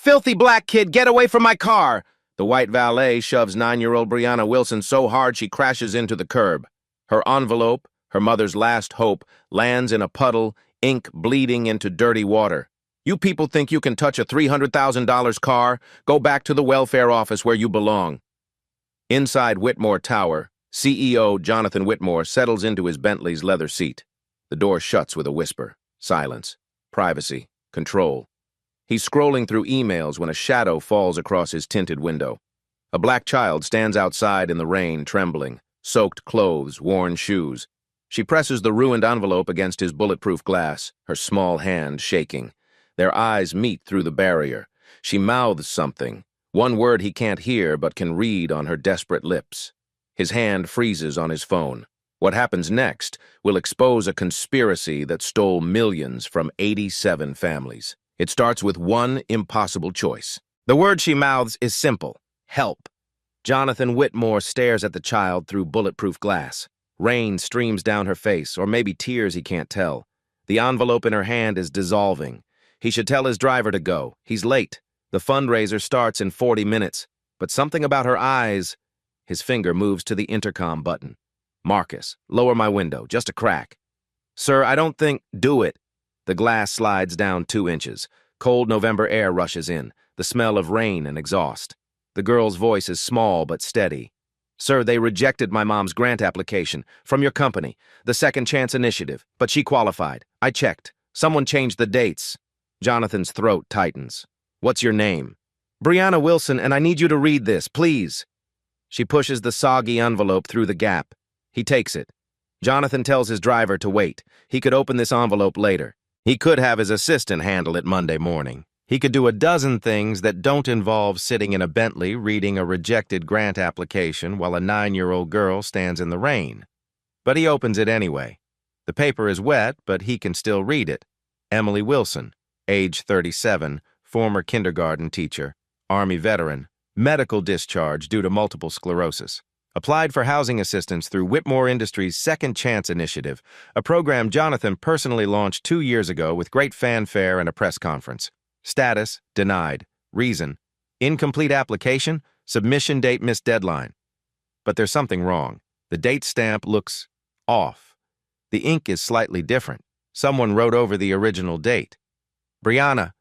filthy black kid, get away from my car! The white valet shoves 9-year-old Brianna Wilson so hard she crashes into the curb. Her envelope, her mother's last hope, lands in a puddle, ink bleeding into dirty water. You people think you can touch a $300,000 car? Go back to the welfare office where you belong. Inside Whitmore Tower, CEO Jonathan Whitmore settles into his Bentley's leather seat. The door shuts with a whisper. Silence. Privacy. Control. He's scrolling through emails when a shadow falls across his tinted window. A black child stands outside in the rain, trembling. Soaked clothes, worn shoes. She presses the ruined envelope against his bulletproof glass, her small hand shaking. Their eyes meet through the barrier. She mouths something, one word he can't hear but can read on her desperate lips. His hand freezes on his phone. What happens next will expose a conspiracy that stole millions from 87 families. It starts with one impossible choice. The word she mouths is simple: help. Jonathan Whitmore stares at the child through bulletproof glass. Rain streams down her face, or maybe tears, he can't tell. The envelope in her hand is dissolving. He should tell his driver to go. He's late. The fundraiser starts in 40 minutes. But something about her eyes... His finger moves to the intercom button. Marcus, lower my window, just a crack. Sir, I don't think... Do it. The glass slides down 2 inches. Cold November air rushes in, the smell of rain and exhaust. The girl's voice is small but steady. Sir, they rejected my mom's grant application from your company, the Second Chance Initiative, but she qualified. I checked. Someone changed the dates. Jonathan's throat tightens. What's your name? Brianna Wilson, and I need you to read this, please. She pushes the soggy envelope through the gap. He takes it. Jonathan tells his driver to wait. He could open this envelope later. He could have his assistant handle it Monday morning. He could do a dozen things that don't involve sitting in a Bentley reading a rejected grant application while a 9-year-old girl stands in the rain. But he opens it anyway. The paper is wet, but he can still read it. Emily Wilson, age 37, former kindergarten teacher, Army veteran, medical discharge due to multiple sclerosis. Applied for housing assistance through Whitmore Industries' Second Chance Initiative, a program Jonathan personally launched 2 years ago with great fanfare and a press conference. Status, denied. Reason, incomplete application, submission date missed deadline. But there's something wrong. The date stamp looks off. The ink is slightly different. Someone wrote over the original date. Brianna,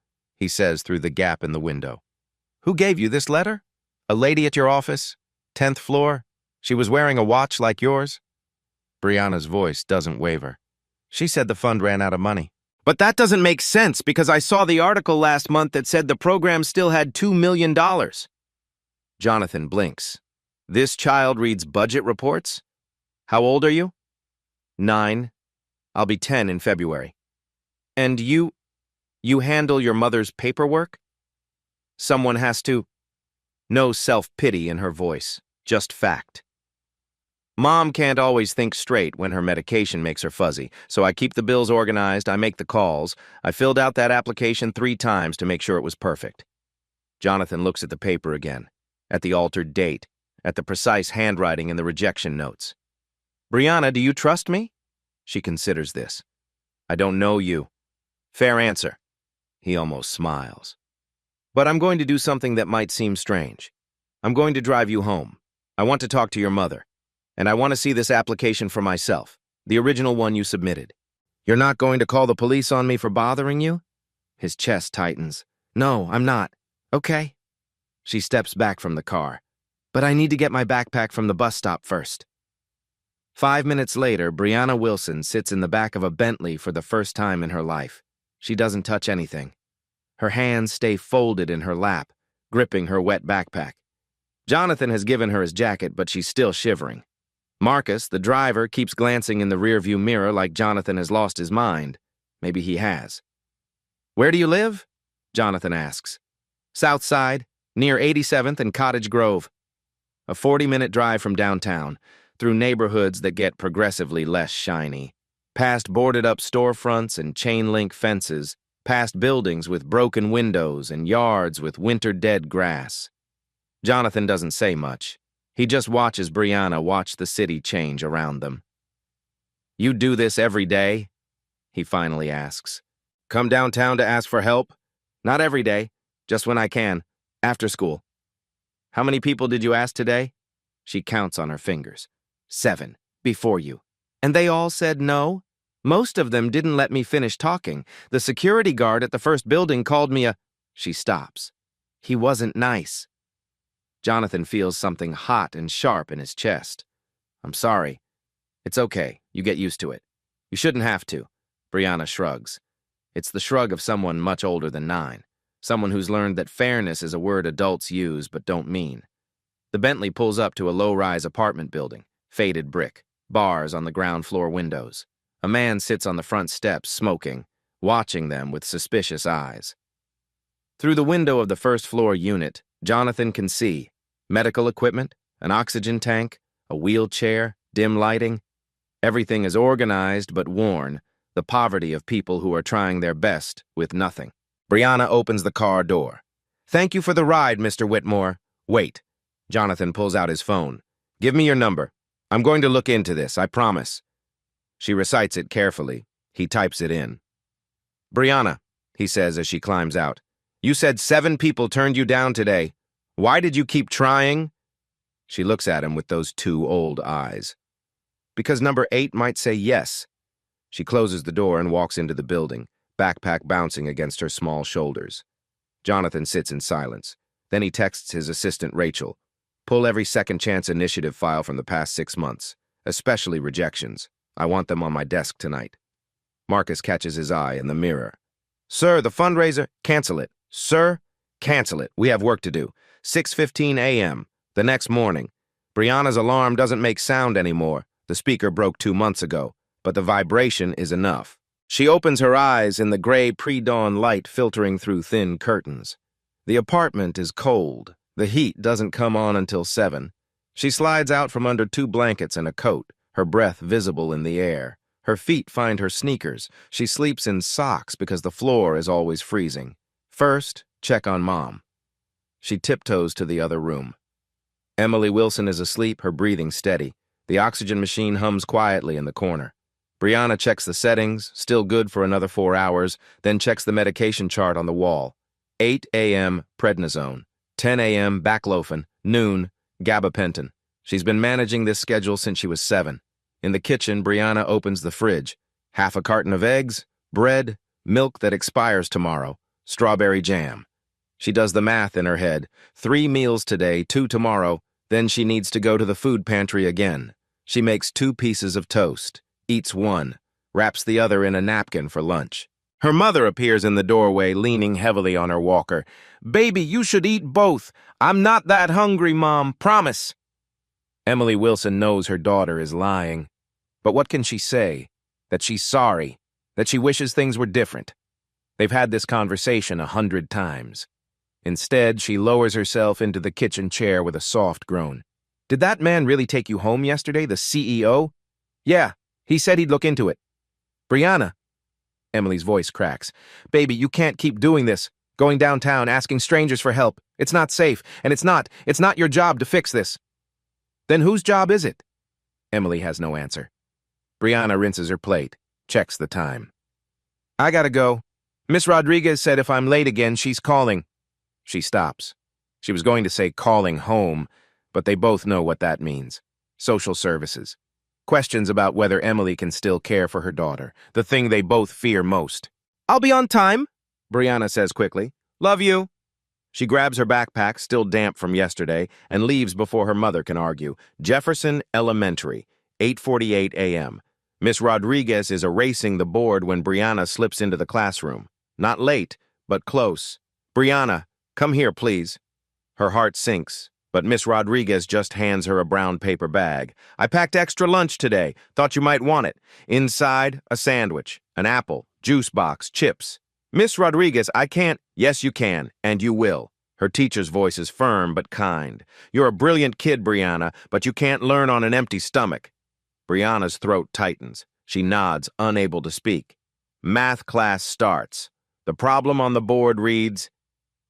he says through the gap in the window. Who gave you this letter? A lady at your office? 10th floor? She was wearing a watch like yours? Brianna's voice doesn't waver. She said the fund ran out of money. But that doesn't make sense because I saw the article last month that said the program still had $2 million. Jonathan blinks. This child reads budget reports? How old are you? 9. I'll be 10 in February. And you handle your mother's paperwork? Someone has to... No self-pity in her voice, just fact. Mom can't always think straight when her medication makes her fuzzy, so I keep the bills organized, I make the calls. I filled out that application 3 times to make sure it was perfect. Jonathan looks at the paper again, at the altered date, at the precise handwriting in the rejection notes. Brianna, do you trust me? She considers this. I don't know you. Fair answer. He almost smiles. But I'm going to do something that might seem strange. I'm going to drive you home. I want to talk to your mother. And I want to see this application for myself, the original one you submitted. You're not going to call the police on me for bothering you? His chest tightens. No, I'm not. Okay. She steps back from the car. But I need to get my backpack from the bus stop first. 5 minutes later, Brianna Wilson sits in the back of a Bentley for the first time in her life. She doesn't touch anything. Her hands stay folded in her lap, gripping her wet backpack. Jonathan has given her his jacket, but she's still shivering. Marcus, the driver, keeps glancing in the rearview mirror like Jonathan has lost his mind. Maybe he has. Where do you live? Jonathan asks. South Side, near 87th and Cottage Grove. A 40-minute drive from downtown, through neighborhoods that get progressively less shiny. Past boarded-up storefronts and chain-link fences, past buildings with broken windows and yards with winter-dead grass. Jonathan doesn't say much. He just watches Brianna watch the city change around them. You do this every day? He finally asks. Come downtown to ask for help? Not every day, Just when I can. After school. How many people did you ask today? She counts on her fingers. 7. Before you. And they all said no? Most of them didn't let me finish talking. The security guard at the first building called me a... She stops. He wasn't nice. Jonathan feels something hot and sharp in his chest. I'm sorry. It's okay. You get used to it. You shouldn't have to. Brianna shrugs. It's the shrug of someone much older than 9. Someone who's learned that fairness is a word adults use but don't mean. The Bentley pulls up to a low-rise apartment building, faded brick, bars on the ground floor windows. A man sits on the front steps smoking, watching them with suspicious eyes. Through the window of the first-floor unit, Jonathan can see medical equipment, an oxygen tank, a wheelchair, dim lighting. Everything is organized but worn, the poverty of people who are trying their best with nothing. Brianna opens the car door. Thank you for the ride, Mr. Whitmore. Wait. Jonathan pulls out his phone. Give me your number. I'm going to look into this, I promise. She recites it carefully. He types it in. Brianna, he says as she climbs out, you said 7 people turned you down today. Why did you keep trying? She looks at him with those 2 old eyes. Because number 8 might say yes. She closes the door and walks into the building, backpack bouncing against her small shoulders. Jonathan sits in silence. Then he texts his assistant Rachel. Pull every second chance initiative file from the past 6 months, especially rejections. I want them on my desk tonight. Marcus catches his eye in the mirror. Sir, the fundraiser, cancel it. Sir, cancel it. We have work to do. 6:15 a.m. The next morning. Brianna's alarm doesn't make sound anymore. The speaker broke 2 months ago, but the vibration is enough. She opens her eyes in the gray pre-dawn light filtering through thin curtains. The apartment is cold. The heat doesn't come on until 7. She slides out from under 2 blankets and a coat, her breath visible in the air. Her feet find her sneakers. She sleeps in socks because the floor is always freezing. First, check on Mom. She tiptoes to the other room. Emily Wilson is asleep, her breathing steady. The oxygen machine hums quietly in the corner. Brianna checks the settings, still good for another 4 hours, then checks the medication chart on the wall. 8 a.m. prednisone, 10 a.m. baclofen, noon, gabapentin. She's been managing this schedule since she was 7. In the kitchen, Brianna opens the fridge. Half a carton of eggs, bread, milk that expires tomorrow, strawberry jam. She does the math in her head. 3 meals today, 2 tomorrow, then she needs to go to the food pantry again. She makes 2 pieces of toast, eats 1, wraps the other in a napkin for lunch. Her mother appears in the doorway, leaning heavily on her walker. Baby, you should eat both. I'm not that hungry, Mom, promise. Emily Wilson knows her daughter is lying. But what can she say? That she's sorry, that she wishes things were different. They've had this conversation 100 times. Instead, she lowers herself into the kitchen chair with a soft groan. Did that man really take you home yesterday, the CEO? Yeah, he said he'd look into it. Brianna. Emily's voice cracks. Baby, you can't keep doing this. Going downtown, asking strangers for help. It's not safe, and it's not your job to fix this. Then whose job is it? Emily has no answer. Brianna rinses her plate, checks the time. I gotta go. Miss Rodriguez said if I'm late again, she's calling. She stops. She was going to say calling home, but they both know what that means. Social services. Questions about whether Emily can still care for her daughter, the thing they both fear most. I'll be on time, Brianna says quickly. Love you. She grabs her backpack, still damp from yesterday, and leaves before her mother can argue. Jefferson Elementary, 8:48 a.m. Miss Rodriguez is erasing the board when Brianna slips into the classroom. Not late, but close. Brianna, come here, please. Her heart sinks, but Miss Rodriguez just hands her a brown paper bag. I packed extra lunch today. Thought you might want it. Inside, a sandwich, an apple, juice box, chips. Miss Rodriguez, I can't. Yes, you can, and you will. Her teacher's voice is firm but kind. You're a brilliant kid, Brianna, but you can't learn on an empty stomach. Brianna's throat tightens. She nods, unable to speak. Math class starts. The problem on the board reads,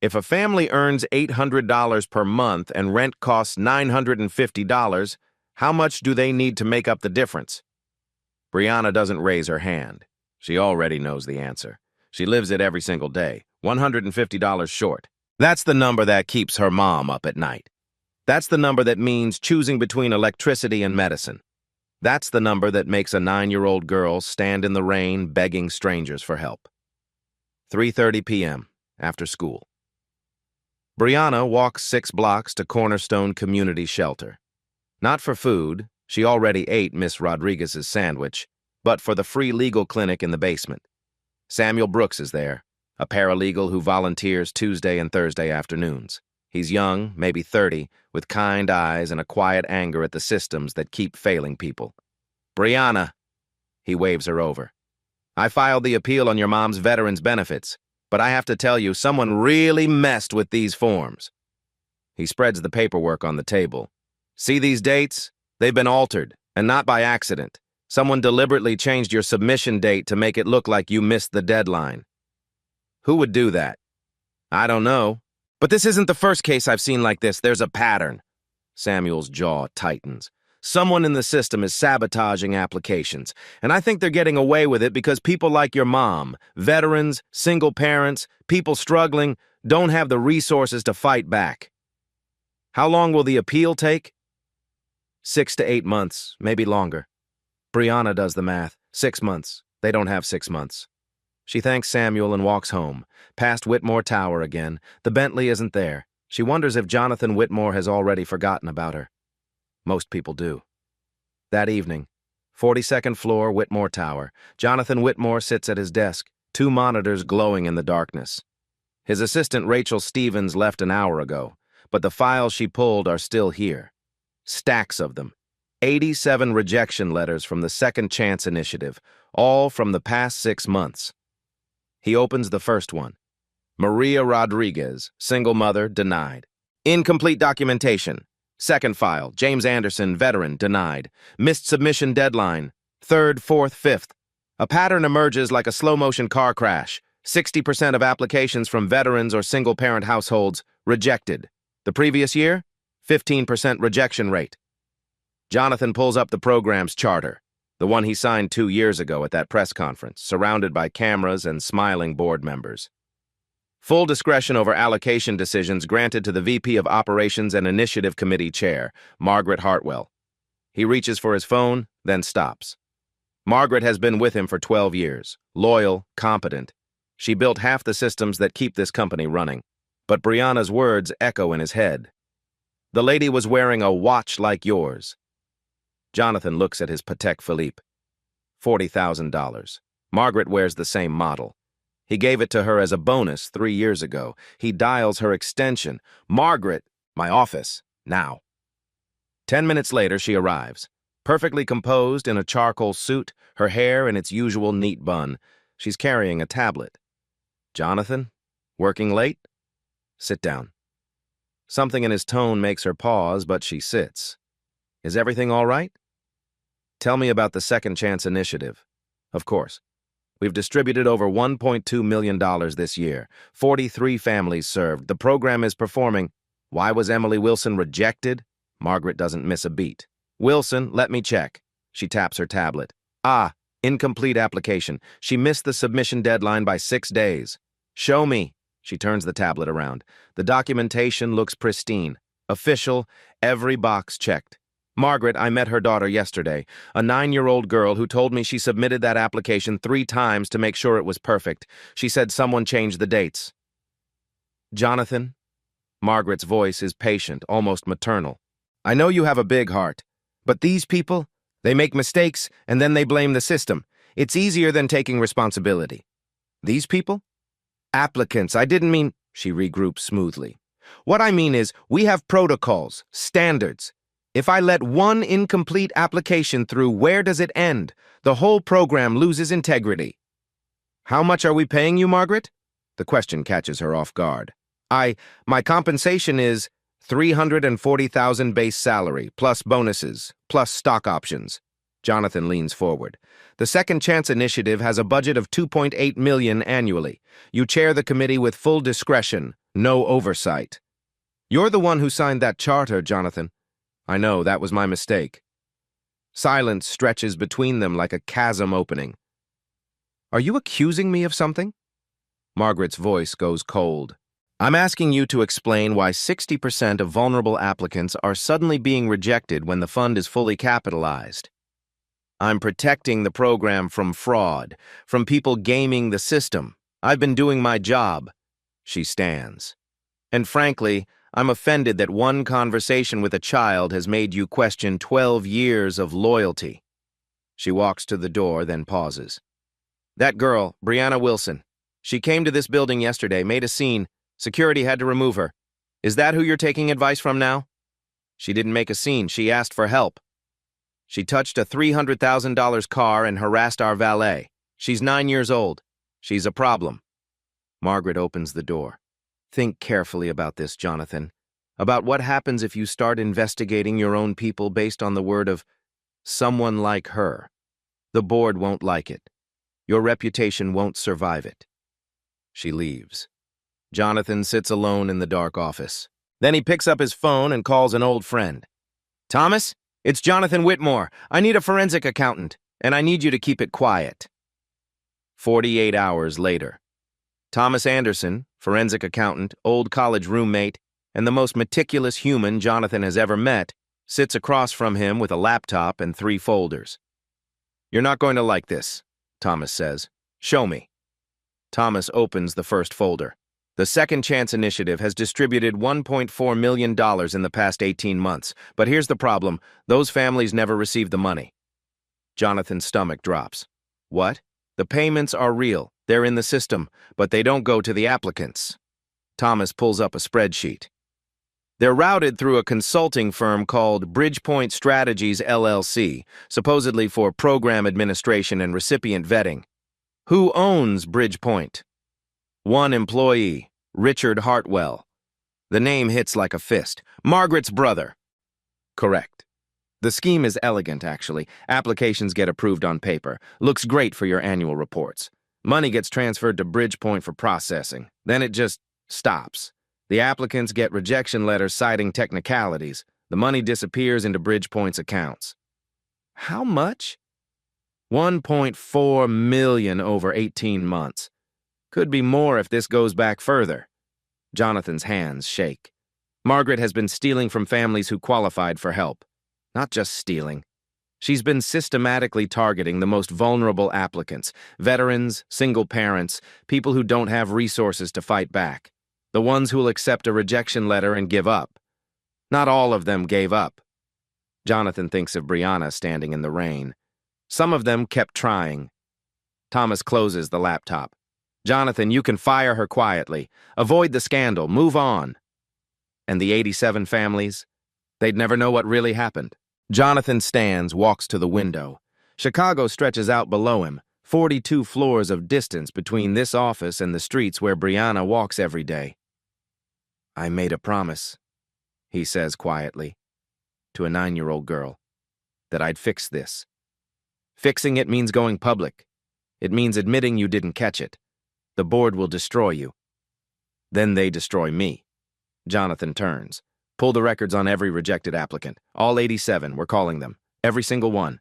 if a family earns $800 per month and rent costs $950, how much do they need to make up the difference? Brianna doesn't raise her hand. She already knows the answer. She lives it every single day, $150 short. That's the number that keeps her mom up at night. That's the number that means choosing between electricity and medicine. That's the number that makes a 9-year-old girl stand in the rain begging strangers for help. 3:30 p.m. after school. Brianna walks 6 blocks to Cornerstone Community Shelter. Not for food, she already ate Miss Rodriguez's sandwich, but for the free legal clinic in the basement. Samuel Brooks is there, a paralegal who volunteers Tuesday and Thursday afternoons. He's young, maybe 30, with kind eyes and a quiet anger at the systems that keep failing people. Brianna, he waves her over. I filed the appeal on your mom's veterans benefits, but I have to tell you, someone really messed with these forms. He spreads the paperwork on the table. See these dates? They've been altered, and not by accident. Someone deliberately changed your submission date to make it look like you missed the deadline. Who would do that? I don't know. But this isn't the first case I've seen like this. There's a pattern. Samuel's jaw tightens. Someone in the system is sabotaging applications, and I think they're getting away with it because people like your mom, veterans, single parents, people struggling, don't have the resources to fight back. How long will the appeal take? 6 to 8 months, maybe longer. Brianna does the math. 6 months. They don't have 6 months. She thanks Samuel and walks home, past Whitmore Tower again. The Bentley isn't there. She wonders if Jonathan Whitmore has already forgotten about her. Most people do. That evening, 42nd floor, Whitmore Tower. Jonathan Whitmore sits at his desk, 2 monitors glowing in the darkness. His assistant Rachel Stevens left an hour ago, but the files she pulled are still here. Stacks of them. 87 rejection letters from the Second Chance Initiative, all from the past 6 months. He opens the first one. Maria Rodriguez, single mother, denied. Incomplete documentation. Second file, James Anderson, veteran, denied. Missed submission deadline. 3rd, 4th, 5th. A pattern emerges like a slow-motion car crash. 60% of applications from veterans or single-parent households rejected. The previous year, 15% rejection rate. Jonathan pulls up the program's charter, the one he signed 2 years ago at that press conference, surrounded by cameras and smiling board members. Full discretion over allocation decisions granted to the VP of Operations and Initiative Committee Chair, Margaret Hartwell. He reaches for his phone, then stops. Margaret has been with him for 12 years, loyal, competent. She built half the systems that keep this company running. But Brianna's words echo in his head. The lady was wearing a watch like yours. Jonathan looks at his Patek Philippe. $40,000. Margaret wears the same model. He gave it to her as a bonus 3 years ago. He dials her extension. Margaret, my office, now. 10 minutes later, she arrives. Perfectly composed in a charcoal suit, her hair in its usual neat bun. She's carrying a tablet. Jonathan, working late? Sit down. Something in his tone makes her pause, but she sits. Is everything all right? Tell me about the Second Chance Initiative. Of course. We've distributed over $1.2 million this year. 43 families served. The program is performing. Why was Emily Wilson rejected? Margaret doesn't miss a beat. Wilson, let me check. She taps her tablet. Incomplete application. She missed the submission deadline by 6 days. Show me. She turns the tablet around. The documentation looks pristine. Official, every box checked. Margaret, I met her daughter yesterday, a 9-year-old girl who told me she submitted that application 3 times to make sure it was perfect. She said someone changed the dates. Jonathan? Margaret's voice is patient, almost maternal. I know you have a big heart, but these people, they make mistakes and then they blame the system. It's easier than taking responsibility. These people? Applicants, I didn't mean... She regroups smoothly. What I mean is, we have protocols, standards. If I let one incomplete application through, where does it end? The whole program loses integrity. How much are we paying you, Margaret? The question catches her off guard. My compensation is $340,000 base salary, plus bonuses, plus stock options. Jonathan leans forward. The Second Chance Initiative has a budget of $2.8 million annually. You chair the committee with full discretion, no oversight. You're the one who signed that charter, Jonathan. I know, that was my mistake. Silence stretches between them like a chasm opening. Are you accusing me of something? Margaret's voice goes cold. I'm asking you to explain why 60% of vulnerable applicants are suddenly being rejected when the fund is fully capitalized. I'm protecting the program from fraud, from people gaming the system. I've been doing my job. She stands. And frankly, I'm offended that one conversation with a child has made you question 12 years of loyalty. She walks to the door, then pauses. That girl, Brianna Wilson, she came to this building yesterday, made a scene. Security had to remove her. Is that who you're taking advice from now? She didn't make a scene. She asked for help. She touched a $300,000 car and harassed our valet. She's 9 years old. She's a problem. Margaret opens the door. Think carefully about this, Jonathan. About what happens if you start investigating your own people based on the word of someone like her. The board won't like it. Your reputation won't survive it. She leaves. Jonathan sits alone in the dark office. Then he picks up his phone and calls an old friend. Thomas, it's Jonathan Whitmore. I need a forensic accountant, and I need you to keep it quiet. 48 hours later. Thomas Anderson, forensic accountant, old college roommate, and the most meticulous human Jonathan has ever met, sits across from him with a laptop and 3 folders. You're not going to like this, Thomas says. Show me. Thomas opens the first folder. The Second Chance Initiative has distributed $1.4 million in the past 18 months, but here's the problem. Those families never received the money. Jonathan's stomach drops. What? The payments are real. They're in the system, but they don't go to the applicants. Thomas pulls up a spreadsheet. They're routed through a consulting firm called Bridgepoint Strategies, LLC, supposedly for program administration and recipient vetting. Who owns Bridgepoint? One employee, Richard Hartwell. The name hits like a fist. Margaret's brother. Correct. The scheme is elegant, actually. Applications get approved on paper. Looks great for your annual reports. Money gets transferred to Bridgepoint for processing. Then it just stops. The applicants get rejection letters citing technicalities. The money disappears into Bridgepoint's accounts. How much? $1.4 million over 18 months. Could be more if this goes back further. Jonathan's hands shake. Margaret has been stealing from families who qualified for help. Not just stealing. She's been systematically targeting the most vulnerable applicants, veterans, single parents, people who don't have resources to fight back, the ones who'll accept a rejection letter and give up. Not all of them gave up. Jonathan thinks of Brianna standing in the rain. Some of them kept trying. Thomas closes the laptop. Jonathan, you can fire her quietly. Avoid the scandal. Move on. And the 87 families? They'd never know what really happened. Jonathan stands, walks to the window. Chicago stretches out below him, 42 floors of distance between this office and the streets where Brianna walks every day. I made a promise, he says quietly, to a 9-year-old girl, that I'd fix this. Fixing it means going public. It means admitting you didn't catch it. The board will destroy you. Then they destroy me. Jonathan turns. Pull the records on every rejected applicant. All 87, we're calling them. Every single one.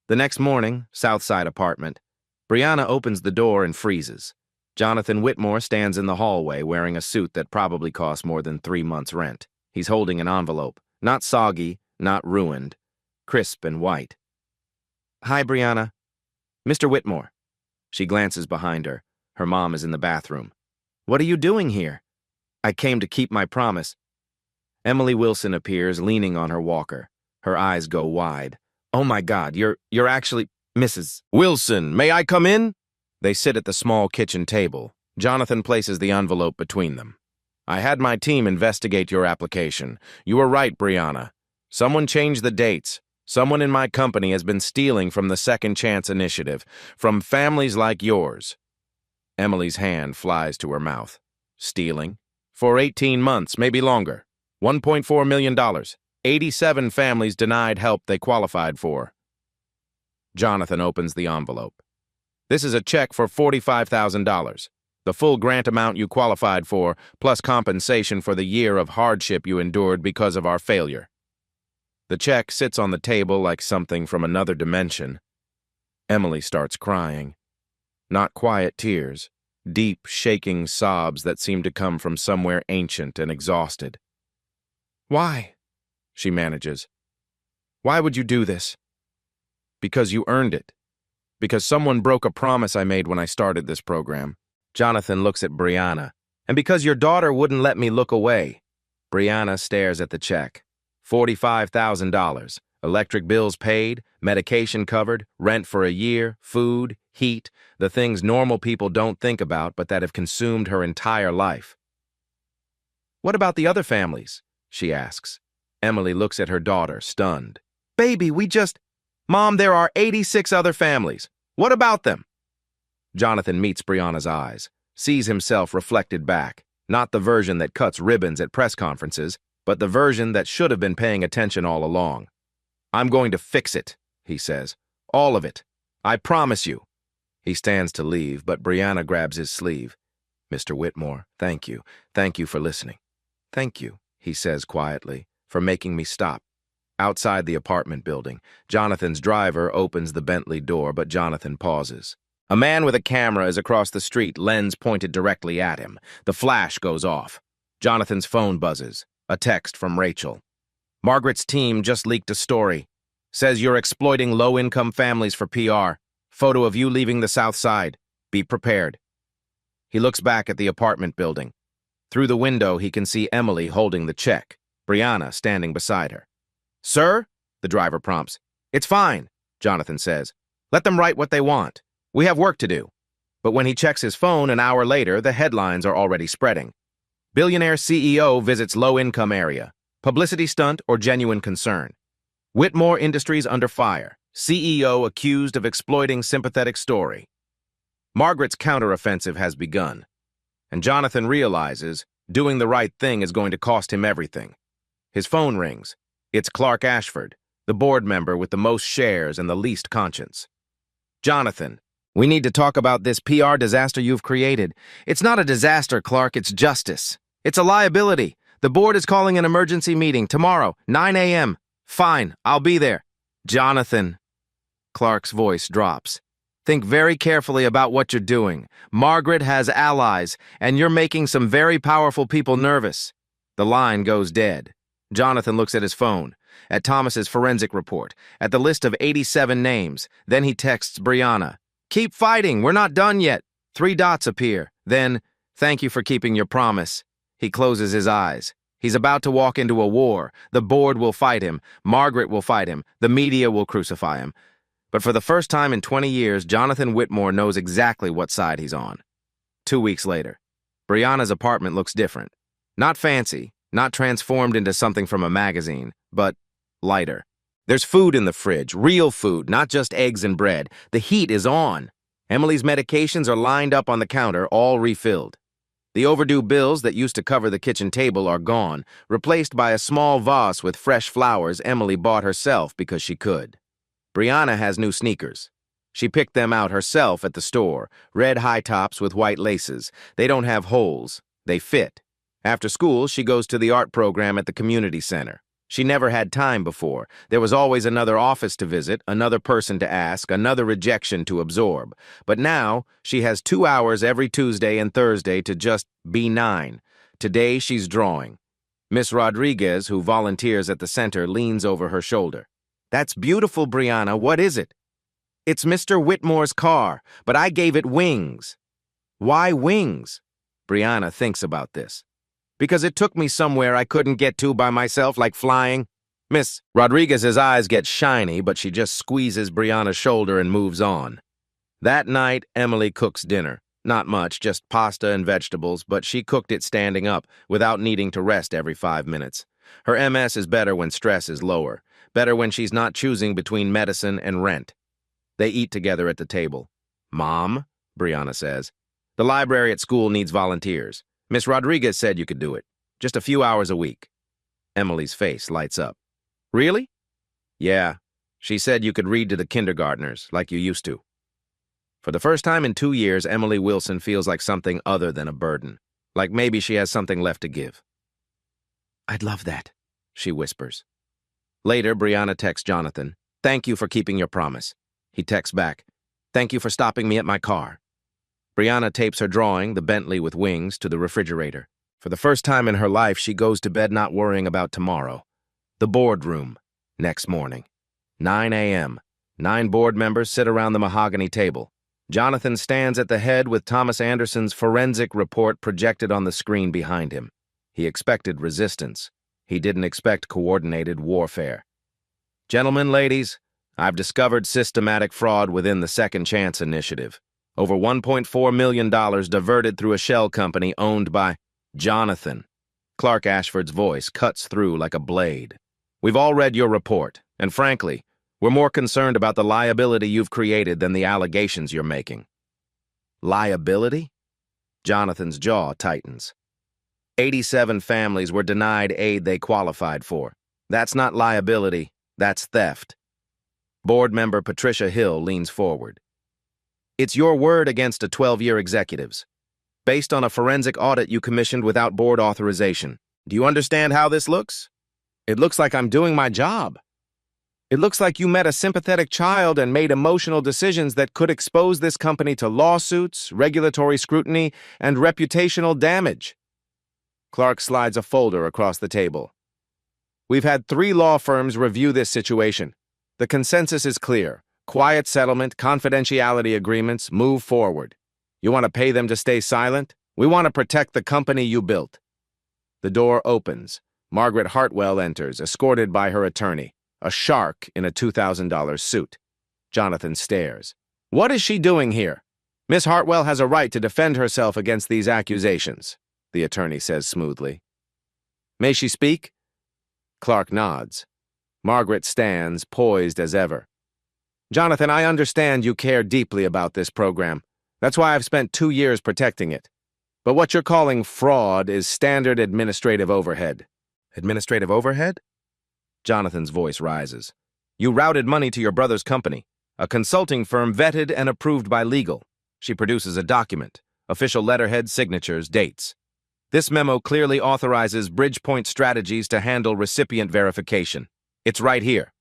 The next morning, Southside apartment. Brianna opens the door and freezes. Jonathan Whitmore stands in the hallway wearing a suit that probably cost more than 3 months' rent. He's holding an envelope. Not soggy, not ruined. Crisp and white. Hi, Brianna. Mr. Whitmore. She glances behind her. Her mom is in the bathroom. What are you doing here? I came to keep my promise. Emily Wilson appears, leaning on her walker. Her eyes go wide. Oh my God, you're actually Mrs. Wilson, may I come in? They sit at the small kitchen table. Jonathan places the envelope between them. I had my team investigate your application. You were right, Brianna. Someone changed the dates. Someone in my company has been stealing from the Second Chance Initiative, from families like yours. Emily's hand flies to her mouth. Stealing? For 18 months, maybe longer. $1.4 million. 87 families denied help they qualified for. Jonathan opens the envelope. This is a check for $45,000. The full grant amount you qualified for, plus compensation for the year of hardship you endured because of our failure. The check sits on the table like something from another dimension. Emily starts crying. Not quiet tears, deep, shaking sobs that seem to come from somewhere ancient and exhausted. "Why?" she manages. "Why would you do this?" "Because you earned it. Because someone broke a promise I made when I started this program." Jonathan looks at Brianna. "And because your daughter wouldn't let me look away." Brianna stares at the check. $45,000. Electric bills paid, medication covered, rent for a year, food, heat, the things normal people don't think about but that have consumed her entire life. "What about the other families?" she asks. Emily looks at her daughter, stunned. "Baby, Mom, there are 86 other families. What about them?" Jonathan meets Brianna's eyes, sees himself reflected back, not the version that cuts ribbons at press conferences, but the version that should have been paying attention all along. "I'm going to fix it," he says. "All of it. I promise you." He stands to leave, but Brianna grabs his sleeve. "Mr. Whitmore, thank you. Thank you for listening." "Thank you," he says quietly, "for making me stop." Outside the apartment building, Jonathan's driver opens the Bentley door, but Jonathan pauses. A man with a camera is across the street, lens pointed directly at him. The flash goes off. Jonathan's phone buzzes. A text from Rachel. "Margaret's team just leaked a story. Says you're exploiting low-income families for PR. Photo of you leaving the South Side. Be prepared." He looks back at the apartment building. Through the window, he can see Emily holding the check, Brianna standing beside her. "Sir?" the driver prompts. "It's fine," Jonathan says. "Let them write what they want. We have work to do." But when he checks his phone an hour later, the headlines are already spreading. "Billionaire CEO visits low-income area. Publicity stunt or genuine concern. Whitmore Industries under fire. CEO accused of exploiting sympathetic story." Margaret's counteroffensive has begun, and Jonathan realizes doing the right thing is going to cost him everything. His phone rings. It's Clark Ashford, the board member with the most shares and the least conscience. "Jonathan, we need to talk about this PR disaster you've created. It's not a disaster, Clark, it's justice. It's a liability. The board is calling an emergency meeting tomorrow, 9 a.m. Fine, I'll be there." "Jonathan," Clark's voice drops. "Think very carefully about what you're doing. Margaret has allies, and you're making some very powerful people nervous." The line goes dead. Jonathan looks at his phone, at Thomas's forensic report, at the list of 87 names. Then he texts Brianna. "Keep fighting, we're not done yet." 3 dots appear. Then, "Thank you for keeping your promise." He closes his eyes. He's about to walk into a war. The board will fight him. Margaret will fight him. The media will crucify him. But for the first time in 20 years, Jonathan Whitmore knows exactly what side he's on. 2 weeks later, Brianna's apartment looks different. Not fancy, not transformed into something from a magazine, but lighter. There's food in the fridge, real food, not just eggs and bread. The heat is on. Emily's medications are lined up on the counter, all refilled. The overdue bills that used to cover the kitchen table are gone, replaced by a small vase with fresh flowers Emily bought herself because she could. Brianna has new sneakers. She picked them out herself at the store, red high tops with white laces. They don't have holes. They fit. After school, she goes to the art program at the community center. She never had time before. There was always another office to visit, another person to ask, another rejection to absorb. But now, she has 2 hours every Tuesday and Thursday to just be 9. Today, she's drawing. Miss Rodriguez, who volunteers at the center, leans over her shoulder. "That's beautiful, Brianna. What is it?" "It's Mr. Whitmore's car, but I gave it wings." "Why wings?" Brianna thinks about this. "Because it took me somewhere I couldn't get to by myself, like flying." Miss Rodriguez's eyes get shiny, but she just squeezes Brianna's shoulder and moves on. That night, Emily cooks dinner. Not much, just pasta and vegetables, but she cooked it standing up, without needing to rest every 5 minutes. Her MS is better when stress is lower, better when she's not choosing between medicine and rent. They eat together at the table. "Mom," Brianna says, "the library at school needs volunteers. Miss Rodriguez said you could do it. Just a few hours a week." Emily's face lights up. "Really?" "Yeah. She said you could read to the kindergartners, like you used to." For the first time in 2 years, Emily Wilson feels like something other than a burden. Like maybe she has something left to give. "I'd love that," she whispers. Later, Brianna texts Jonathan, "Thank you for keeping your promise." He texts back, "Thank you for stopping me at my car." Brianna tapes her drawing, the Bentley with wings, to the refrigerator. For the first time in her life, she goes to bed not worrying about tomorrow. The boardroom. Next morning. 9 a.m. 9 board members sit around the mahogany table. Jonathan stands at the head with Thomas Anderson's forensic report projected on the screen behind him. He expected resistance. He didn't expect coordinated warfare. Gentlemen, ladies, I've discovered systematic fraud within the Second Chance Initiative. Over $1.4 million diverted through a shell company owned by Jonathan. Clark Ashford's voice cuts through like a blade. We've all read your report, and frankly, we're more concerned about the liability you've created than the allegations you're making. Liability? Jonathan's jaw tightens. 87 families were denied aid they qualified for. That's not liability, that's theft. Board member Patricia Hill leans forward. It's your word against a 12-year executive's, based on a forensic audit you commissioned without board authorization. Do you understand how this looks? It looks like I'm doing my job. It looks like you met a sympathetic child and made emotional decisions that could expose this company to lawsuits, regulatory scrutiny, and reputational damage. Clark slides a folder across the table. We've had 3 law firms review this situation. The consensus is clear. Quiet settlement, confidentiality agreements, move forward. You want to pay them to stay silent? We want to protect the company you built. The door opens. Margaret Hartwell enters, escorted by her attorney, a shark in a $2,000 suit. Jonathan stares. What is she doing here? Miss Hartwell has a right to defend herself against these accusations, the attorney says smoothly. May she speak? Clark nods. Margaret stands, poised as ever. Jonathan, I understand you care deeply about this program. That's why I've spent 2 years protecting it. But what you're calling fraud is standard administrative overhead. Administrative overhead? Jonathan's voice rises. You routed money to your brother's company, a consulting firm vetted and approved by legal. She produces a document, official letterhead, signatures, dates. This memo clearly authorizes Bridgepoint Strategies to handle recipient verification. It's right here.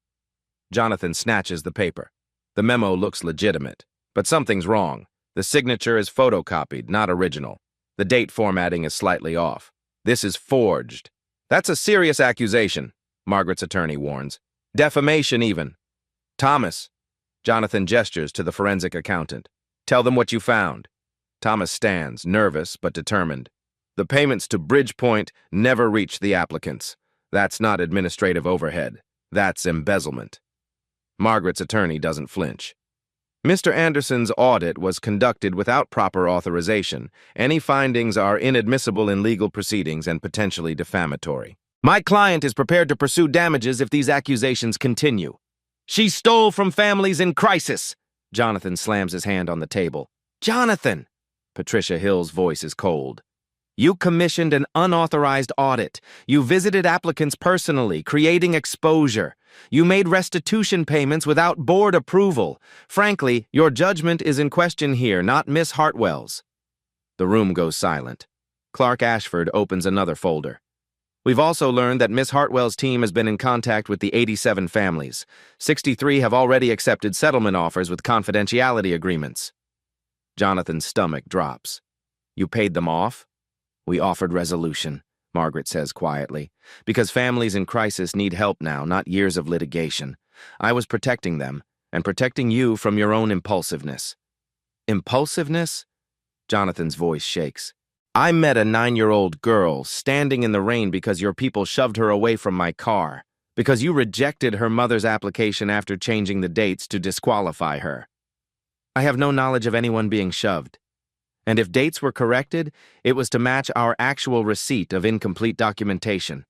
Jonathan snatches the paper. The memo looks legitimate, but something's wrong. The signature is photocopied, not original. The date formatting is slightly off. This is forged. That's a serious accusation, Margaret's attorney warns. Defamation, even. Thomas. Jonathan gestures to the forensic accountant. Tell them what you found. Thomas stands, nervous but determined. The payments to Bridgepoint never reach the applicants. That's not administrative overhead. That's embezzlement. Margaret's attorney doesn't flinch. Mr. Anderson's audit was conducted without proper authorization. Any findings are inadmissible in legal proceedings and potentially defamatory. My client is prepared to pursue damages if these accusations continue. She stole from families in crisis. Jonathan slams his hand on the table. Jonathan! Patricia Hill's voice is cold. You commissioned an unauthorized audit. You visited applicants personally, creating exposure. You made restitution payments without board approval. Frankly, your judgment is in question here, not Miss Hartwell's. The room goes silent. Clark Ashford opens another folder. We've also learned that Miss Hartwell's team has been in contact with the 87 families. 63 have already accepted settlement offers with confidentiality agreements. Jonathan's stomach drops. You paid them off? We offered resolution, Margaret says quietly, because families in crisis need help now, not years of litigation. I was protecting them, and protecting you from your own impulsiveness. Impulsiveness? Jonathan's voice shakes. I met a 9-year-old girl standing in the rain because your people shoved her away from my car, because you rejected her mother's application after changing the dates to disqualify her. I have no knowledge of anyone being shoved. And if dates were corrected, it was to match our actual receipt of incomplete documentation.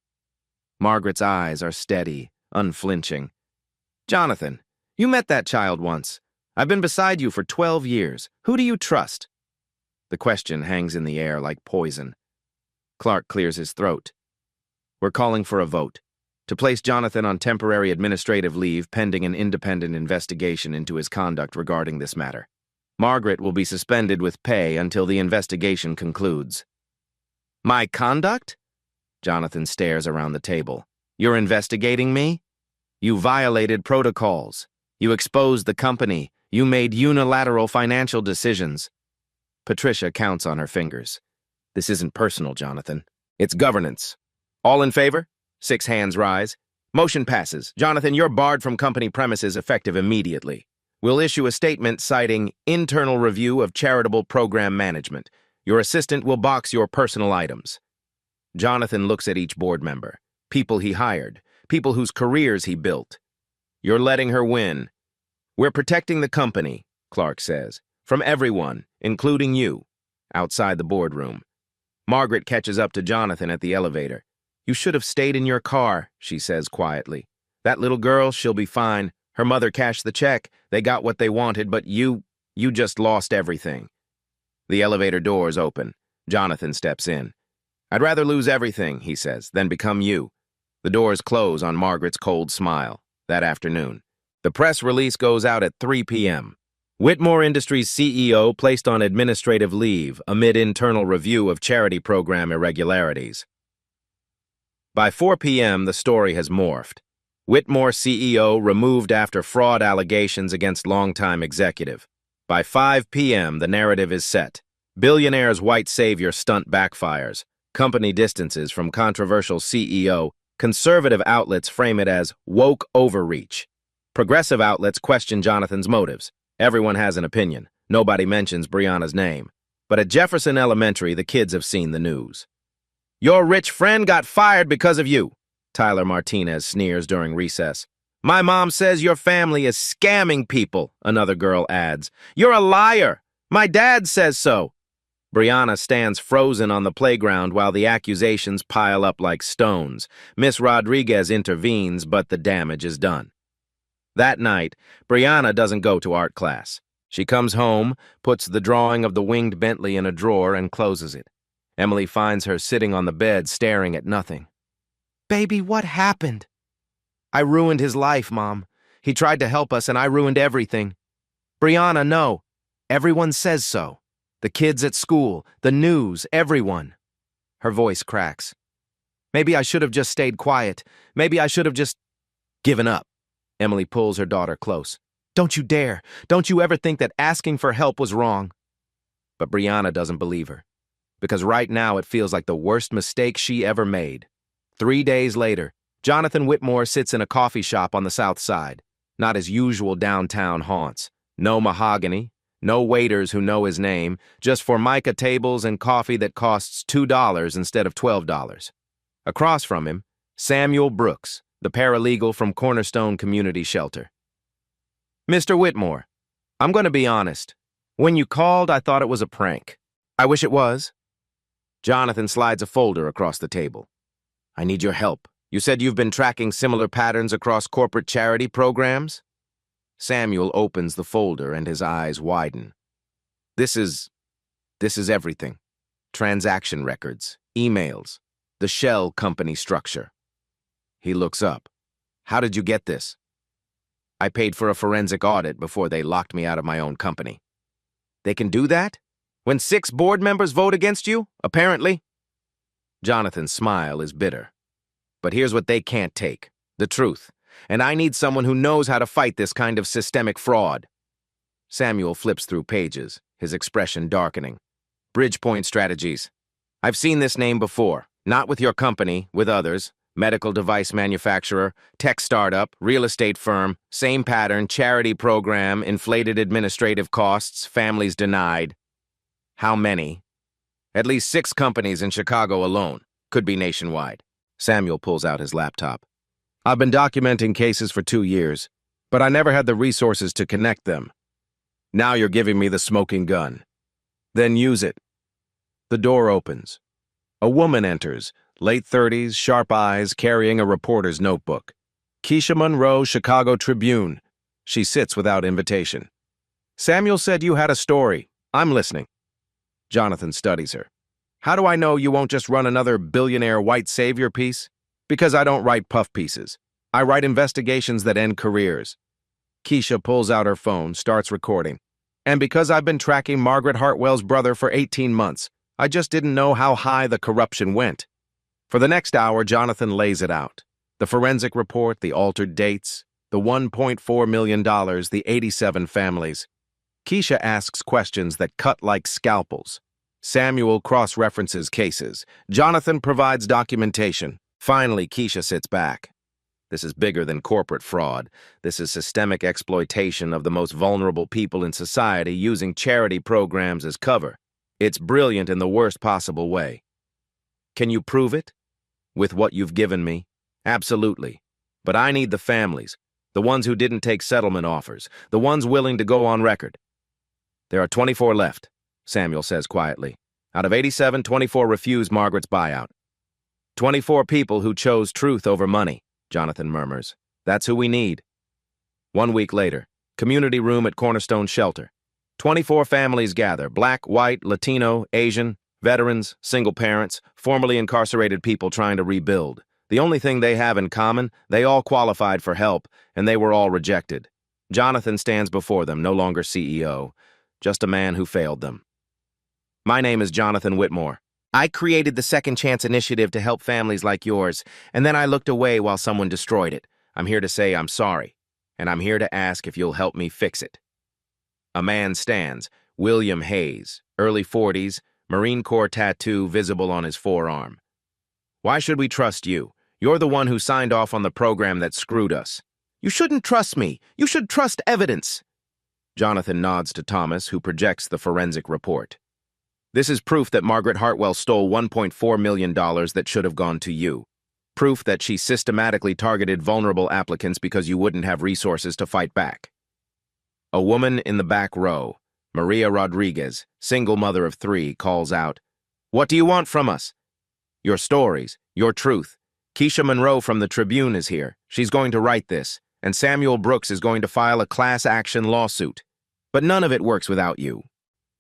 Margaret's eyes are steady, unflinching. Jonathan, you met that child once. I've been beside you for 12 years. Who do you trust? The question hangs in the air like poison. Clark clears his throat. We're calling for a vote to place Jonathan on temporary administrative leave pending an independent investigation into his conduct regarding this matter. Margaret will be suspended with pay until the investigation concludes. My conduct? Jonathan stares around the table. You're investigating me? You violated protocols. You exposed the company. You made unilateral financial decisions. Patricia counts on her fingers. This isn't personal, Jonathan. It's governance. All in favor? 6 hands rise. Motion passes. Jonathan, you're barred from company premises effective immediately. We'll issue a statement citing internal review of charitable program management. Your assistant will box your personal items. Jonathan looks at each board member. People he hired. People whose careers he built. You're letting her win. We're protecting the company, Clark says, from everyone, including you, outside the boardroom. Margaret catches up to Jonathan at the elevator. You should have stayed in your car, she says quietly. That little girl, she'll be fine. Her mother cashed the check. They got what they wanted, but you just lost everything. The elevator doors open. Jonathan steps in. I'd rather lose everything, he says, than become you. The doors close on Margaret's cold smile. That afternoon, the press release goes out at 3 p.m. Whitmore Industries CEO placed on administrative leave amid internal review of charity program irregularities. By 4 p.m., the story has morphed. Whitmore CEO removed after fraud allegations against longtime executive. By 5 p.m., the narrative is set. Billionaire's white savior stunt backfires. Company distances from controversial CEO. Conservative outlets frame it as woke overreach. Progressive outlets question Jonathan's motives. Everyone has an opinion. Nobody mentions Brianna's name. But at Jefferson Elementary, the kids have seen the news. Your rich friend got fired because of you, Tyler Martinez sneers during recess. My mom says your family is scamming people, another girl adds. You're a liar. My dad says so. Brianna stands frozen on the playground while the accusations pile up like stones. Miss Rodriguez intervenes, but the damage is done. That night, Brianna doesn't go to art class. She comes home, puts the drawing of the winged Bentley in a drawer, and closes it. Emily finds her sitting on the bed, staring at nothing. Baby, what happened? I ruined his life, Mom. He tried to help us, and I ruined everything. Brianna, no. Everyone says so. The kids at school, the news, everyone. Her voice cracks. Maybe I should have just stayed quiet. Maybe I should have just given up. Emily pulls her daughter close. Don't you dare. Don't you ever think that asking for help was wrong. But Brianna doesn't believe her. Because right now it feels like the worst mistake she ever made. 3 days later, Jonathan Whitmore sits in a coffee shop on the south side. Not his usual downtown haunts. No mahogany. No waiters who know his name, just Formica tables and coffee that costs $2 instead of $12. Across from him, Samuel Brooks, the paralegal from Cornerstone Community Shelter. Mr. Whitmore, I'm going to be honest. When you called, I thought it was a prank. I wish it was. Jonathan slides a folder across the table. I need your help. You said you've been tracking similar patterns across corporate charity programs? Samuel opens the folder and his eyes widen. This is everything. Transaction records, emails, the shell company structure. He looks up. How did you get this? I paid for a forensic audit before they locked me out of my own company. They can do that? When 6 board members vote against you, apparently? Jonathan's smile is bitter. But here's what they can't take, the truth. And I need someone who knows how to fight this kind of systemic fraud. Samuel flips through pages, his expression darkening. Bridgepoint Strategies. I've seen this name before, not with your company, with others. Medical device manufacturer, tech startup, real estate firm, same pattern, charity program, inflated administrative costs, families denied. How many? At least 6 companies in Chicago alone. Could be nationwide. Samuel pulls out his laptop. I've been documenting cases for 2 years, but I never had the resources to connect them. Now you're giving me the smoking gun. Then use it. The door opens. A woman enters, late 30s, sharp eyes, carrying a reporter's notebook. Keisha Monroe, Chicago Tribune. She sits without invitation. Samuel said you had a story. I'm listening. Jonathan studies her. How do I know you won't just run another billionaire white savior piece? Because I don't write puff pieces. I write investigations that end careers. Keisha pulls out her phone, starts recording. And because I've been tracking Margaret Hartwell's brother for 18 months, I just didn't know how high the corruption went. For the next hour, Jonathan lays it out. The forensic report, the altered dates, the $1.4 million, the 87 families. Keisha asks questions that cut like scalpels. Samuel cross-references cases. Jonathan provides documentation. Finally, Keisha sits back. This is bigger than corporate fraud. This is systemic exploitation of the most vulnerable people in society using charity programs as cover. It's brilliant in the worst possible way. Can you prove it? With what you've given me? Absolutely. But I need the families, the ones who didn't take settlement offers, the ones willing to go on record. There are 24 left, Samuel says quietly. Out of 87, 24 refused Margaret's buyout. 24 people who chose truth over money, Jonathan murmurs. That's who we need. 1 week later, community room at Cornerstone Shelter. 24 families gather, black, white, Latino, Asian, veterans, single parents, formerly incarcerated people trying to rebuild. The only thing they have in common, they all qualified for help, and they were all rejected. Jonathan stands before them, no longer CEO, just a man who failed them. My name is Jonathan Whitmore. I created the Second Chance Initiative to help families like yours, and then I looked away while someone destroyed it. I'm here to say I'm sorry, and I'm here to ask if you'll help me fix it. A man stands, William Hayes, early 40s, Marine Corps tattoo visible on his forearm. Why should we trust you? You're the one who signed off on the program that screwed us. You shouldn't trust me. You should trust evidence. Jonathan nods to Thomas, who projects the forensic report. This is proof that Margaret Hartwell stole $1.4 million that should have gone to you. Proof that she systematically targeted vulnerable applicants because you wouldn't have resources to fight back. A woman in the back row, Maria Rodriguez, single mother of 3, calls out, "What do you want from us?" "Your stories, your truth. Keisha Monroe from the Tribune is here. She's going to write this, and Samuel Brooks is going to file a class action lawsuit. But none of it works without you."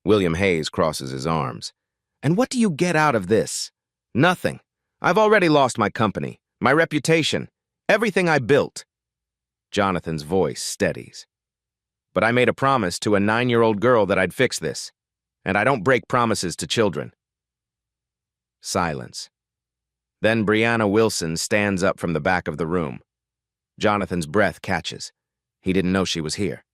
William Hayes crosses his arms. "And what do you get out of this?" "Nothing. I've already lost my company, my reputation, everything I built." Jonathan's voice steadies. "But I made a promise to a 9-year-old girl that I'd fix this, and I don't break promises to children." Silence. Then Brianna Wilson stands up from the back of the room. Jonathan's breath catches. He didn't know she was here.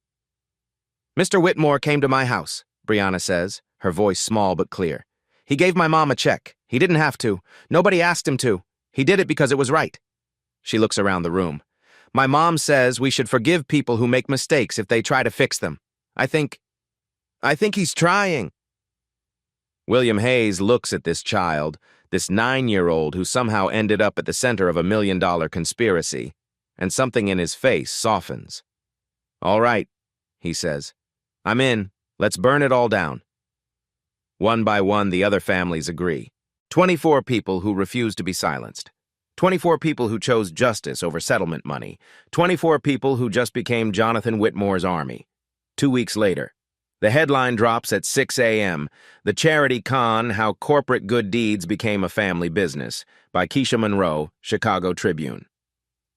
"Mr. Whitmore came to my house," Brianna says, her voice small but clear. "He gave my mom a check. He didn't have to. Nobody asked him to. He did it because it was right." She looks around the room. "My mom says we should forgive people who make mistakes if they try to fix them. I think he's trying." William Hayes looks at this child, this 9-year-old who somehow ended up at the center of $1 million conspiracy, and something in his face softens. "All right," he says. "I'm in. Let's burn it all down." One by one, the other families agree. 24 people who refuse to be silenced. 24 people who chose justice over settlement money. 24 people who just became Jonathan Whitmore's army. 2 weeks later, the headline drops at 6 a.m. The Charity Con, How Corporate Good Deeds Became a Family Business, by Keisha Monroe, Chicago Tribune.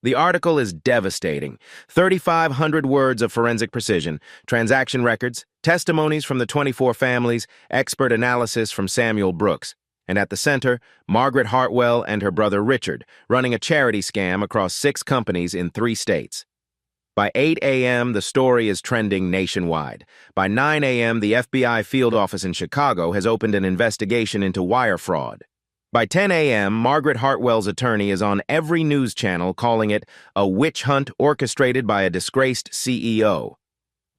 The article is devastating. 3,500 words of forensic precision, transaction records, testimonies from the 24 families, expert analysis from Samuel Brooks. And at the center, Margaret Hartwell and her brother Richard, running a charity scam across 6 companies in 3 states. By 8 a.m., the story is trending nationwide. By 9 a.m., the FBI field office in Chicago has opened an investigation into wire fraud. By 10 a.m., Margaret Hartwell's attorney is on every news channel calling it a witch hunt orchestrated by a disgraced CEO.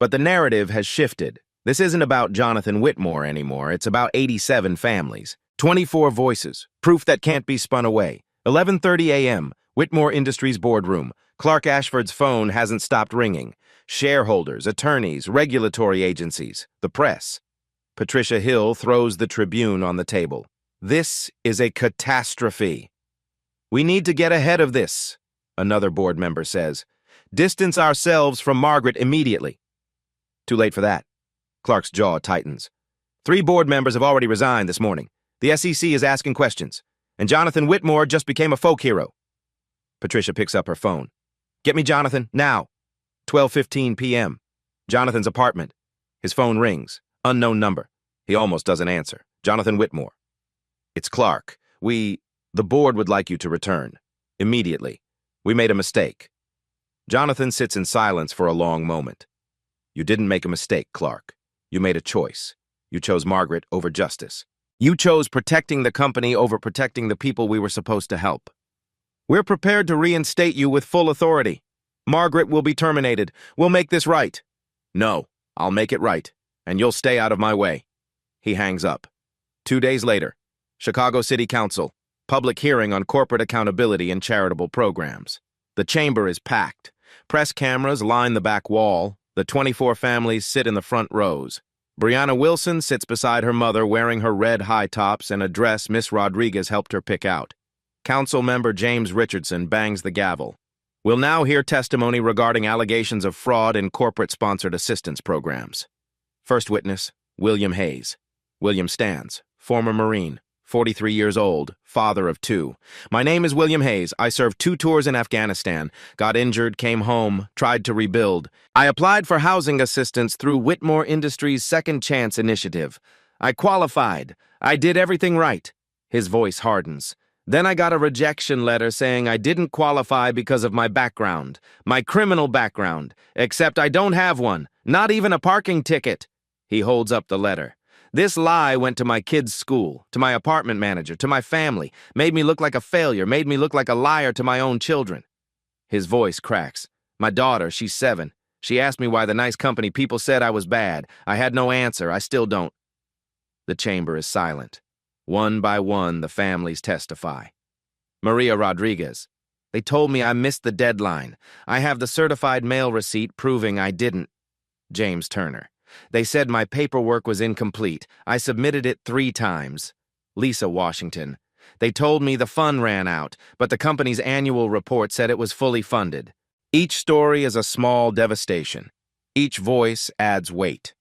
But the narrative has shifted. This isn't about Jonathan Whitmore anymore. It's about 87 families. 24 voices, proof that can't be spun away. 11:30 a.m., Whitmore Industries boardroom. Clark Ashford's phone hasn't stopped ringing. Shareholders, attorneys, regulatory agencies, the press. Patricia Hill throws the Tribune on the table. "This is a catastrophe. We need to get ahead of this," another board member says. "Distance ourselves from Margaret immediately." Too late for that. Clark's jaw tightens. 3 board members have already resigned this morning. The SEC is asking questions, and Jonathan Whitmore just became a folk hero. Patricia picks up her phone. "Get me Jonathan, now." 12:15 p.m. Jonathan's apartment. His phone rings. Unknown number. He almost doesn't answer. Jonathan Whitmore. "It's Clark. The board would like you to return. Immediately. We made a mistake." Jonathan sits in silence for a long moment. "You didn't make a mistake, Clark. You made a choice. You chose Margaret over justice. You chose protecting the company over protecting the people we were supposed to help. We're prepared to reinstate you with full authority. Margaret will be terminated. We'll make this right. No, I'll make it right, and you'll stay out of my way. He hangs up. 2 days later, Chicago City Council, public hearing on corporate accountability and charitable programs. The chamber is packed. Press cameras line the back wall. The 24 families sit in the front rows. Brianna Wilson sits beside her mother wearing her red high tops and a dress Miss Rodriguez helped her pick out. Council member James Richardson bangs the gavel. We'll now hear testimony regarding allegations of fraud in corporate-sponsored assistance programs. First witness, William Hayes. William stands, former Marine, 43 years old, father of 2. My name is William Hayes. I served 2 tours in Afghanistan, got injured, came home, tried to rebuild. I applied for housing assistance through Whitmore Industries' Second Chance initiative. I qualified. I did everything right. His voice hardens. Then I got a rejection letter saying I didn't qualify because of my background, my criminal background, except I don't have one, not even a parking ticket. He holds up the letter. This lie went to my kids' school, to my apartment manager, to my family, made me look like a failure, made me look like a liar to my own children. His voice cracks. My daughter, she's 7. She asked me why the nice company people said I was bad. I had no answer. I still don't. The chamber is silent. One by one, the families testify. Maria Rodriguez. They told me I missed the deadline. I have the certified mail receipt proving I didn't. James Turner. They said my paperwork was incomplete. I submitted it 3 times. Lisa Washington. They told me the fund ran out, but the company's annual report said it was fully funded. Each story is a small devastation. Each voice adds weight.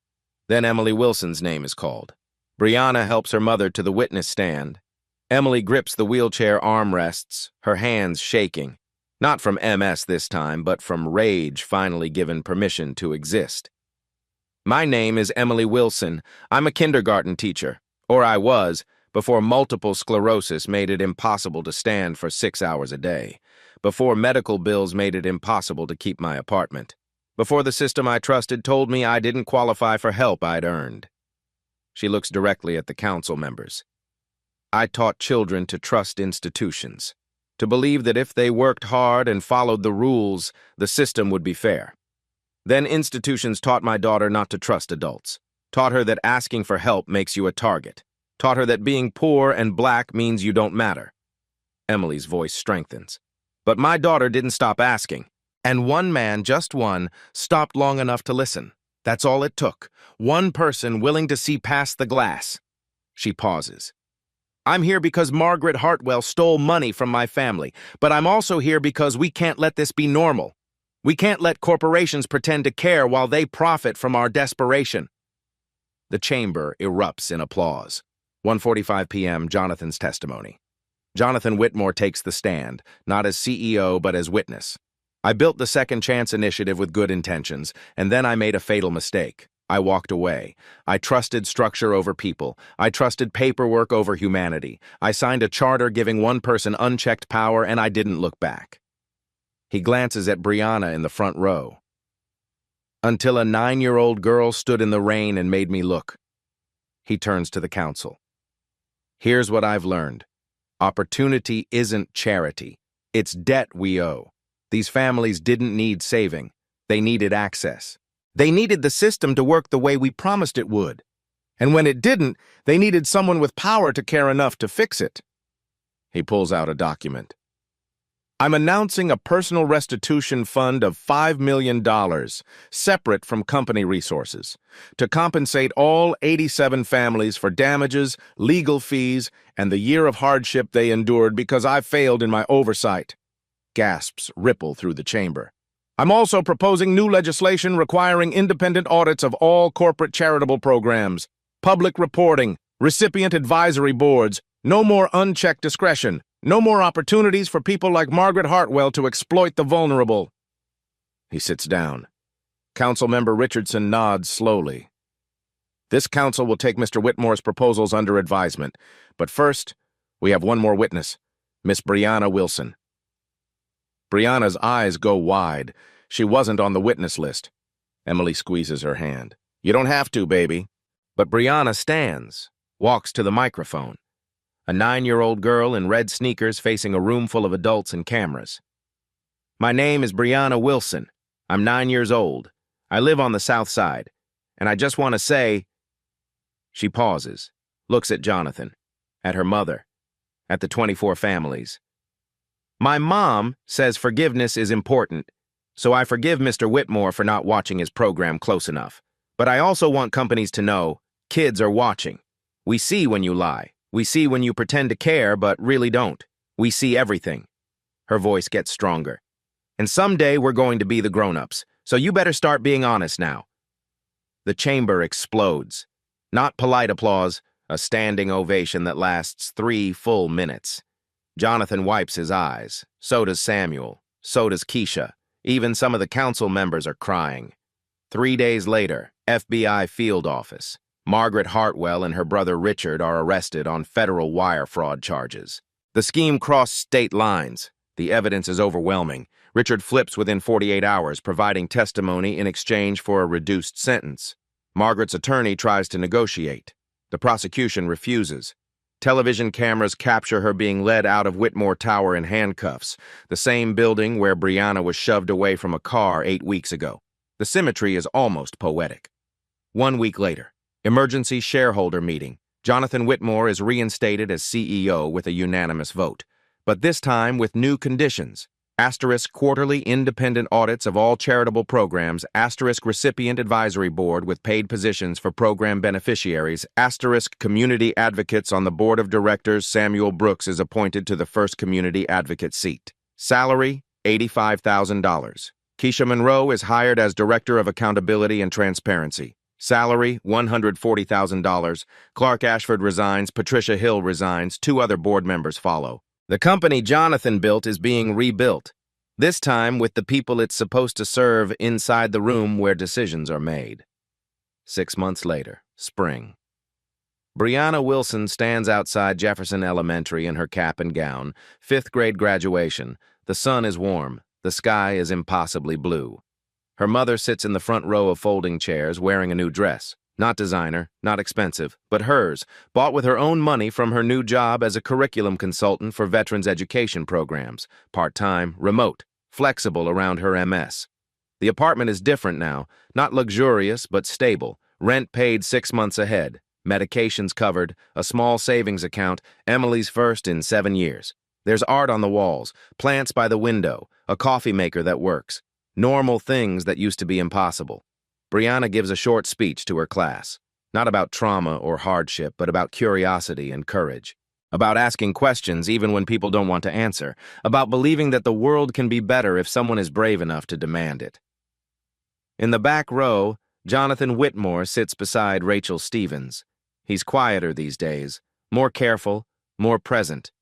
Then Emily Wilson's name is called. Brianna helps her mother to the witness stand. Emily grips the wheelchair armrests, her hands shaking. Not from MS this time, but from rage finally given permission to exist. My name is Emily Wilson. I'm a kindergarten teacher, or I was, before multiple sclerosis made it impossible to stand for 6 hours a day, before medical bills made it impossible to keep my apartment, before the system I trusted told me I didn't qualify for help I'd earned. She looks directly at the council members. I taught children to trust institutions, to believe that if they worked hard and followed the rules, the system would be fair. Then institutions taught my daughter not to trust adults, taught her that asking for help makes you a target, taught her that being poor and black means you don't matter. Emily's voice strengthens. But my daughter didn't stop asking, and one man, just one, stopped long enough to listen. That's all it took. One person willing to see past the glass. She pauses. I'm here because Margaret Hartwell stole money from my family, but I'm also here because we can't let this be normal. We can't let corporations pretend to care while they profit from our desperation. The chamber erupts in applause. 1:45 p.m., Jonathan's testimony. Jonathan Whitmore takes the stand, not as CEO, but as witness. I built the Second Chance initiative with good intentions, and then I made a fatal mistake. I walked away. I trusted structure over people. I trusted paperwork over humanity. I signed a charter giving one person unchecked power, and I didn't look back. He glances at Brianna in the front row. Until a 9-year-old girl stood in the rain and made me look. He turns to the council. Here's what I've learned. Opportunity isn't charity. It's debt we owe. These families didn't need saving. They needed access. They needed the system to work the way we promised it would. And when it didn't, they needed someone with power to care enough to fix it. He pulls out a document. I'm announcing a personal restitution fund of $5 million, separate from company resources, to compensate all 87 families for damages, legal fees, and the year of hardship they endured because I failed in my oversight. Gasps ripple through the chamber. I'm also proposing new legislation requiring independent audits of all corporate charitable programs, public reporting, recipient advisory boards, no more unchecked discretion, no more opportunities for people like Margaret Hartwell to exploit the vulnerable. He sits down. Councilmember Richardson nods slowly. This council will take Mr. Whitmore's proposals under advisement, but first, we have one more witness, Miss Brianna Wilson. Brianna's eyes go wide. She wasn't on the witness list. Emily squeezes her hand. You don't have to, baby. But Brianna stands, walks to the microphone. A 9-year-old girl in red sneakers facing a room full of adults and cameras. My name is Brianna Wilson. I'm 9 years old. I live on the South Side. And I just want to say... She pauses, looks at Jonathan, at her mother, at the 24 families. My mom says forgiveness is important, so I forgive Mr. Whitmore for not watching his program close enough. But I also want companies to know kids are watching. We see when you lie. We see when you pretend to care but really don't. We see everything. Her voice gets stronger. And someday we're going to be the grown-ups, so you better start being honest now. The chamber explodes. Not polite applause, a standing ovation that lasts 3 full minutes. Jonathan wipes his eyes. So does Samuel. So does Keisha. Even some of the council members are crying. 3 days later, FBI field office. Margaret Hartwell and her brother Richard are arrested on federal wire fraud charges. The scheme crossed state lines. The evidence is overwhelming. Richard flips within 48 hours, providing testimony in exchange for a reduced sentence. Margaret's attorney tries to negotiate. The prosecution refuses. Television cameras capture her being led out of Whitmore Tower in handcuffs, the same building where Brianna was shoved away from a car 8 weeks ago. The symmetry is almost poetic. 1 week later, emergency shareholder meeting. Jonathan Whitmore is reinstated as CEO with a unanimous vote, but this time with new conditions. Asterisk quarterly independent audits of all charitable programs, asterisk recipient advisory board with paid positions for program beneficiaries, asterisk community advocates on the board of directors. Samuel Brooks is appointed to the first community advocate seat. Salary, $85,000. Keisha Monroe is hired as Director of Accountability and Transparency. Salary, $140,000. Clark Ashford resigns, Patricia Hill resigns, 2 other board members follow. The company Jonathan built is being rebuilt, this time with the people it's supposed to serve inside the room where decisions are made. 6 months later, spring. Brianna Wilson stands outside Jefferson Elementary in her cap and gown, 5th grade graduation. The sun is warm. The sky is impossibly blue. Her mother sits in the front row of folding chairs wearing a new dress. Not designer, not expensive, but hers, bought with her own money from her new job as a curriculum consultant for veterans education programs, part-time, remote, flexible around her MS. The apartment is different now, not luxurious but stable, rent paid 6 months ahead, medications covered, a small savings account, Emily's first in 7 years. There's art on the walls, plants by the window, a coffee maker that works, normal things that used to be impossible. Brianna gives a short speech to her class, not about trauma or hardship, but about curiosity and courage, about asking questions even when people don't want to answer, about believing that the world can be better if someone is brave enough to demand it. In the back row, Jonathan Whitmore sits beside Rachel Stevens. He's quieter these days, more careful, more present.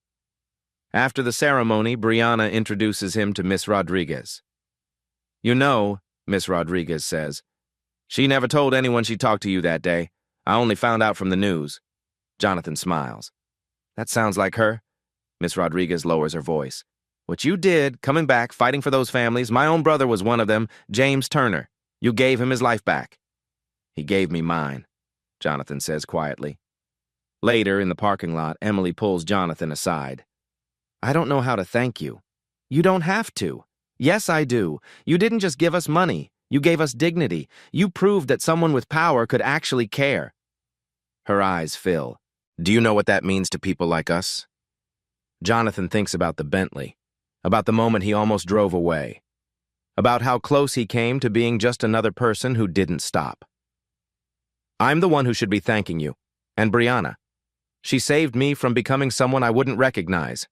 After the ceremony, Brianna introduces him to Miss Rodriguez. You know, Miss Rodriguez says, she never told anyone she talked to you that day. I only found out from the news. Jonathan smiles. That sounds like her. Miss Rodriguez lowers her voice. What you did, coming back, fighting for those families, my own brother was one of them, James Turner. You gave him his life back. He gave me mine, Jonathan says quietly. Later, in the parking lot, Emily pulls Jonathan aside. I don't know how to thank you. You don't have to. Yes, I do. You didn't just give us money. You gave us dignity. You proved that someone with power could actually care. Her eyes fill. Do you know what that means to people like us? Jonathan thinks about the Bentley, about the moment he almost drove away, about how close he came to being just another person who didn't stop. I'm the one who should be thanking you, and Brianna. She saved me from becoming someone I wouldn't recognize.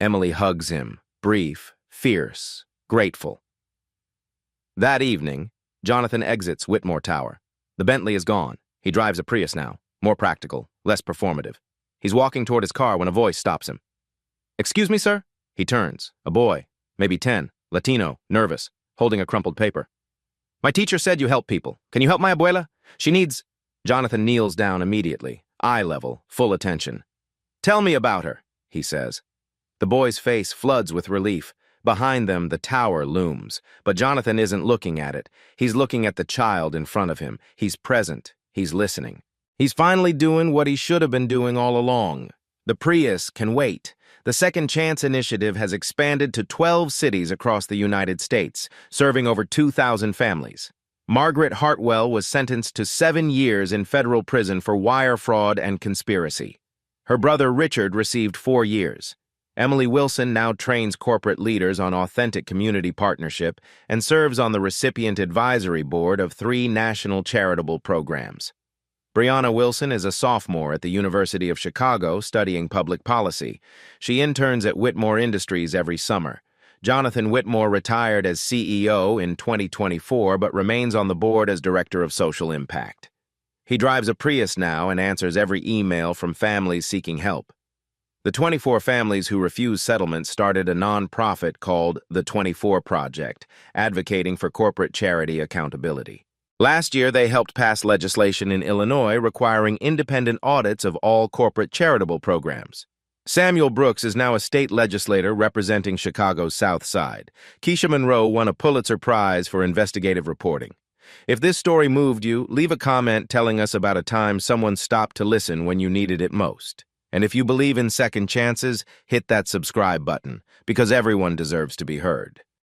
Emily hugs him, brief, fierce, grateful. That evening, Jonathan exits Whitmore Tower. The Bentley is gone. He drives a Prius now, more practical, less performative. He's walking toward his car when a voice stops him. Excuse me, sir? He turns. A boy, maybe 10, Latino, nervous, holding a crumpled paper. My teacher said you help people. Can you help my abuela? She needs... Jonathan kneels down immediately, eye level, full attention. Tell me about her, he says. The boy's face floods with relief. Behind them, the tower looms, but Jonathan isn't looking at it. He's looking at the child in front of him. He's present. He's listening. He's finally doing what he should have been doing all along. The Prius can wait. The Second Chance Initiative has expanded to 12 cities across the United States, serving over 2,000 families. Margaret Hartwell was sentenced to 7 years in federal prison for wire fraud and conspiracy. Her brother Richard received 4 years. Emily Wilson now trains corporate leaders on authentic community partnership and serves on the recipient advisory board of 3 national charitable programs. Brianna Wilson is a sophomore at the University of Chicago studying public policy. She interns at Whitmore Industries every summer. Jonathan Whitmore retired as CEO in 2024 but remains on the board as Director of Social Impact. He drives a Prius now and answers every email from families seeking help. The 24 families who refuse settlement started a nonprofit called the 24 Project, advocating for corporate charity accountability. Last year, they helped pass legislation in Illinois requiring independent audits of all corporate charitable programs. Samuel Brooks is now a state legislator representing Chicago's South Side. Keisha Monroe won a Pulitzer Prize for investigative reporting. If this story moved you, leave a comment telling us about a time someone stopped to listen when you needed it most. And if you believe in second chances, hit that subscribe button, because everyone deserves to be heard.